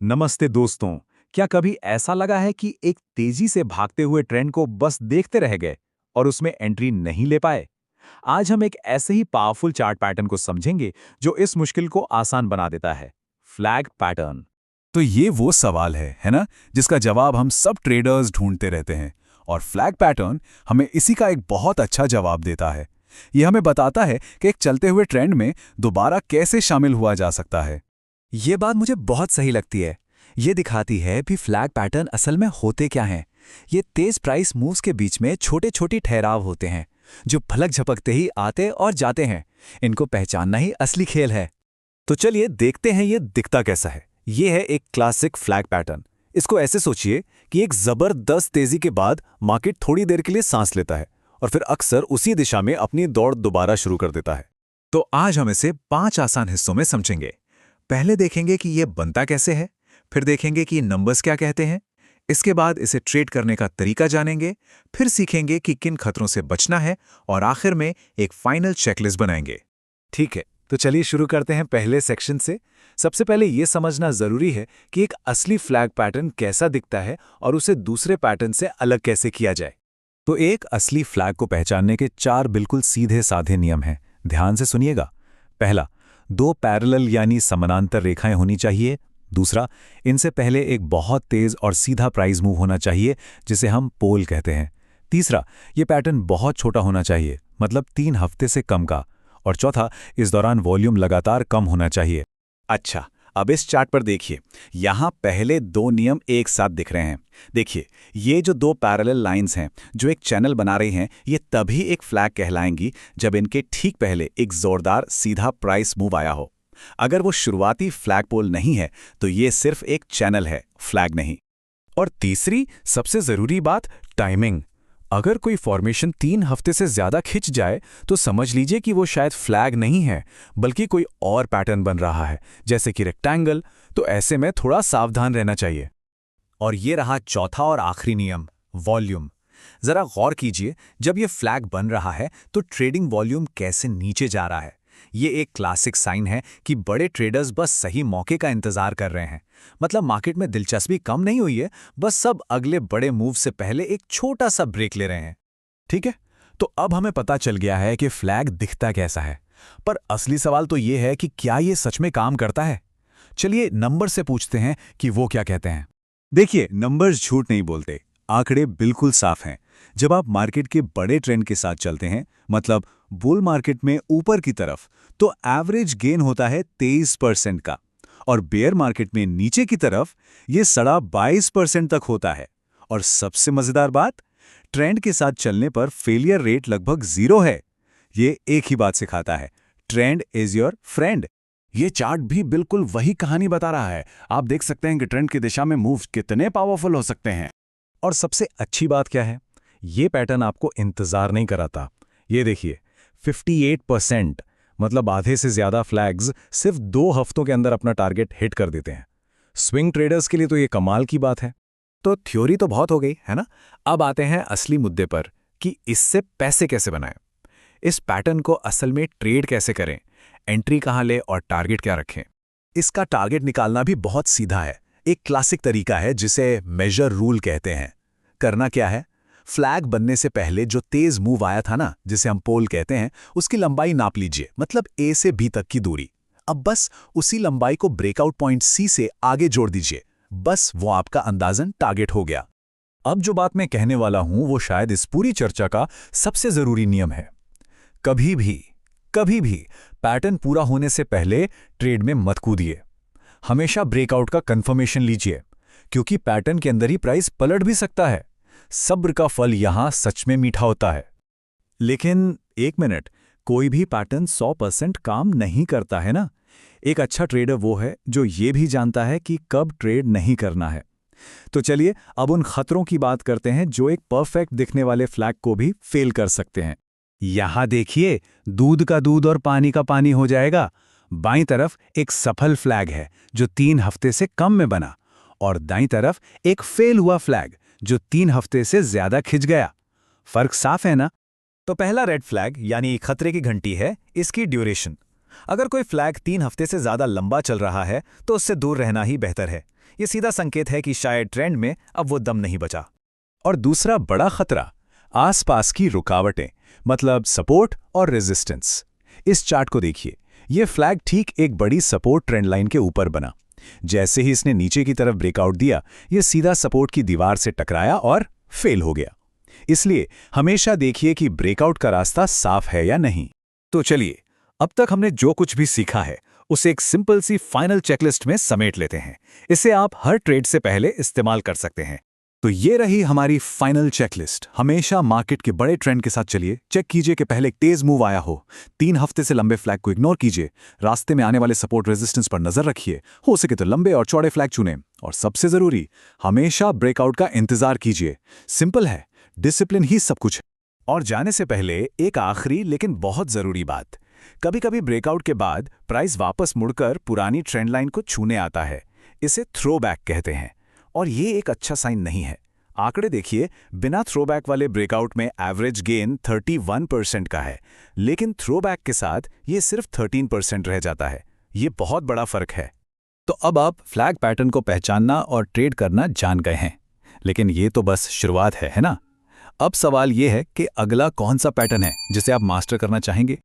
नमस्ते दोस्तों। क्या कभी ऐसा लगा है कि एक तेजी से भागते हुए ट्रेंड को बस देखते रह गए और उसमें एंट्री नहीं ले पाए? आज हम एक ऐसे ही पावरफुल चार्ट पैटर्न को समझेंगे जो इस मुश्किल को आसान बना देता है। Flag pattern. तो ये वो सवाल है ना, जिसका जवाब हम सब ट्रेडर्स ढूंढते रहते हैं। और फ्लैग पैटर्न हमें इसी का एक बहुत अच्छा जवाब देता है। ये हमें बताता है कि एक चलते हुए ट्रेंड में दोबारा कैसे शामिल हुआ जा सकता है। ये बात मुझे बहुत सही लगती है। ये दिखाती है भी फ्लैग पैटर्न असल में होते क्या हैं। ये तेज प्राइस मूव्स के बीच में छोटे छोटे ठहराव होते हैं जो भलक झपकते ही आते और जाते हैं। इनको पहचानना ही असली खेल है। तो चलिए देखते हैं ये दिखता कैसा है। ये है एक क्लासिक फ्लैग पैटर्न। इसको ऐसे सोचिए कि एक जबरदस्त तेजी के बाद मार्केट थोड़ी देर के लिए सांस लेता है और फिर अक्सर उसी दिशा में अपनी दौड़ दोबारा शुरू कर देता है। तो आज हम इसे 5 आसान हिस्सों में समझेंगे। पहले देखेंगे कि यह बनता कैसे है, फिर देखेंगे कि नंबर्स क्या कहते हैं, इसके बाद इसे ट्रेड करने का तरीका जानेंगे, फिर सीखेंगे कि किन खतरों से बचना है और आखिर में एक फाइनल चेकलिस्ट बनाएंगे। ठीक है, तो चलिए शुरू करते हैं पहले सेक्शन से। सबसे पहले यह समझना जरूरी है कि एक असली फ्लैग पैटर्न कैसा दिखता है और उसे दूसरे पैटर्न से अलग कैसे किया जाए। तो एक असली फ्लैग को पहचानने के 4 बिल्कुल सीधे साधे नियम हैं। ध्यान से सुनिएगा। पहला, 2 पैरेलल यानी समानांतर रेखाएं होनी चाहिए। दूसरा, इनसे पहले एक बहुत तेज और सीधा प्राइस मूव होना चाहिए जिसे हम पोल कहते हैं। तीसरा, ये पैटर्न बहुत छोटा होना चाहिए, मतलब 3 हफ्ते से कम का। और चौथा, इस दौरान वॉल्यूम लगातार कम होना चाहिए। अच्छा, अब इस चार्ट पर देखिए, यहां पहले 2 नियम एक साथ दिख रहे हैं। देखिए, ये जो 2 पैरेलल लाइंस हैं जो एक चैनल बना रही हैं, ये तभी एक फ्लैग कहलाएंगी जब इनके ठीक पहले एक जोरदार सीधा प्राइस मूव आया हो। अगर वो शुरुआती फ्लैग पोल नहीं है तो ये सिर्फ एक चैनल है, फ्लैग नहीं। और तीसरी सबसे जरूरी बात, टाइमिंग। अगर कोई फॉर्मेशन 3 हफ्ते से ज्यादा खिंच जाए तो समझ लीजिए कि वो शायद फ्लैग नहीं है, बल्कि कोई और पैटर्न बन रहा है, जैसे कि रेक्टेंगल। तो ऐसे में थोड़ा सावधान रहना चाहिए। और ये रहा चौथा और आखिरी नियम, वॉल्यूम। जरा गौर कीजिए, जब ये फ्लैग बन रहा है तो ट्रेडिंग वॉल्यूम कैसे नीचे जा रहा है। ये एक क्लासिक साइन है कि बड़े ट्रेडर्स बस सही मौके का इंतजार कर रहे हैं। मतलब मार्केट में दिलचस्पी कम नहीं हुई है, बस सब अगले बड़े मूव से पहले एक छोटा सा ब्रेक ले रहे हैं। ठीक है, तो अब हमें पता चल गया है कि फ्लैग दिखता कैसा है, पर असली सवाल तो ये है कि क्या ये सच में काम करता है। चलिए नंबर से पूछते हैं कि वो क्या कहते हैं। देखिए, नंबर्स झूठ नहीं बोलते, आंकड़े बिल्कुल साफ हैं। जब आप मार्केट के बड़े ट्रेंड के साथ चलते हैं, मतलब बुल मार्केट में ऊपर की तरफ, तो एवरेज गेन होता है 23% का, और बेयर मार्केट में नीचे की तरफ ये 22.5% तक होता है। और सबसे मजेदार बात, ट्रेंड के साथ चलने पर फेलियर रेट लगभग 0 है। ये एक ही बात सिखाता है, ट्रेंड इज योर फ्रेंड। ये चार्ट भी बिल्कुल वही कहानी बता रहा है। आप देख सकते हैं कि ट्रेंड की दिशा में मूव्स कितने पावरफुल हो सकते हैं। और सबसे अच्छी बात क्या है, ये पैटर्न आपको इंतजार नहीं कराता। ये देखिए, 58%, मतलब आधे से ज्यादा फ्लैग्स सिर्फ 2 हफ्तों के अंदर अपना टारगेट हिट कर देते हैं। स्विंग ट्रेडर्स के लिए तो ये कमाल की बात है। तो थ्योरी तो बहुत हो गई है ना। अब आते हैं असली मुद्दे पर कि इससे पैसे कैसे बनाएं। इस पैटर्न को असल में ट्रेड कैसे करें, एंट्री कहां ले और टारगेट क्या रखें। इसका टारगेट निकालना भी बहुत सीधा है। एक क्लासिक तरीका है जिसे मेजर रूल कहते हैं। करना क्या है, फ्लैग बनने से पहले जो तेज मूव आया था ना, जिसे हम पोल कहते हैं, उसकी लंबाई नाप लीजिए, मतलब ए से बी तक की दूरी। अब बस उसी लंबाई को ब्रेकआउट पॉइंट सी से आगे जोड़ दीजिए। बस वो आपका अंदाजन टारगेट हो गया। अब जो बात मैं कहने वाला हूं वो शायद इस पूरी चर्चा का सबसे जरूरी नियम है। कभी भी पैटर्न पूरा होने से पहले ट्रेड में मत कूदिए। हमेशा ब्रेकआउट का कंफर्मेशन लीजिए, क्योंकि पैटर्न के अंदर ही प्राइस पलट भी सकता है। सब्र का फल यहां सच में मीठा होता है। लेकिन एक मिनट, कोई भी पैटर्न 100% काम नहीं करता है ना। एक अच्छा ट्रेडर वो है जो ये भी जानता है कि कब ट्रेड नहीं करना है। तो चलिए अब उन खतरों की बात करते हैं जो एक परफेक्ट दिखने वाले फ्लैग को भी फेल कर सकते हैं। यहां देखिए, दूध का दूध और पानी का पानी हो जाएगा। बाईं तरफ एक सफल फ्लैग है जो 3 हफ्ते से कम में बना, और दाईं तरफ एक फेल हुआ फ्लैग जो 3 हफ्ते से ज्यादा खिंच गया। फर्क साफ है ना। तो पहला रेड फ्लैग यानी खतरे की घंटी है इसकी ड्यूरेशन। अगर कोई फ्लैग 3 हफ्ते से ज्यादा लंबा चल रहा है तो उससे दूर रहना ही बेहतर है। ये सीधा संकेत है कि शायद ट्रेंड में अब वो दम नहीं बचा। और दूसरा बड़ा खतरा आसपास की रुकावटें, मतलब सपोर्ट और रेजिस्टेंस। इस चार्ट को देखिए, ये फ्लैग ठीक एक बड़ी सपोर्ट ट्रेंड लाइन के ऊपर बना। जैसे ही इसने नीचे की तरफ ब्रेकआउट दिया, ये सीधा सपोर्ट की दीवार से टकराया और फेल हो गया। इसलिए हमेशा देखिए कि ब्रेकआउट का रास्ता साफ है या नहीं। तो चलिए, अब तक हमने जो कुछ भी सीखा है उसे एक सिंपल सी फाइनल चेकलिस्ट में समेट लेते हैं। इसे आप हर ट्रेड से पहले इस्तेमाल कर सकते हैं। तो ये रही हमारी फाइनल चेकलिस्ट। हमेशा मार्केट के बड़े ट्रेंड के साथ चलिए। चेक कीजिए कि पहले एक तेज मूव आया हो। 3 हफ्ते से लंबे फ्लैग को इग्नोर कीजिए। रास्ते में आने वाले सपोर्ट रेजिस्टेंस पर नजर रखिए। हो सके तो लंबे और चौड़े फ्लैग चुनें। और सबसे जरूरी, हमेशा ब्रेकआउट का इंतजार कीजिए। सिंपल है, डिसिप्लिन ही सब कुछ है। और जाने से पहले एक आखिरी लेकिन बहुत जरूरी बात। कभी-कभी ब्रेकआउट के बाद प्राइस वापस मुड़कर पुरानी ट्रेंड लाइन को छूने आता है। इसे थ्रोबैक कहते हैं और ये एक अच्छा साइन नहीं है। आंकड़े देखिए, बिना थ्रोबैक वाले ब्रेकआउट में एवरेज गेन 31% का है, लेकिन थ्रोबैक के साथ ये सिर्फ 13% रह जाता है। ये बहुत बड़ा फर्क है। तो अब आप फ्लैग पैटर्न को पहचानना और ट्रेड करना जान गए हैं, लेकिन ये तो बस शुरुआत है ना? अब सवाल ये है कि अगला कौन सा पैटर्न है जिसे आप मास्टर करना चाहेंगे।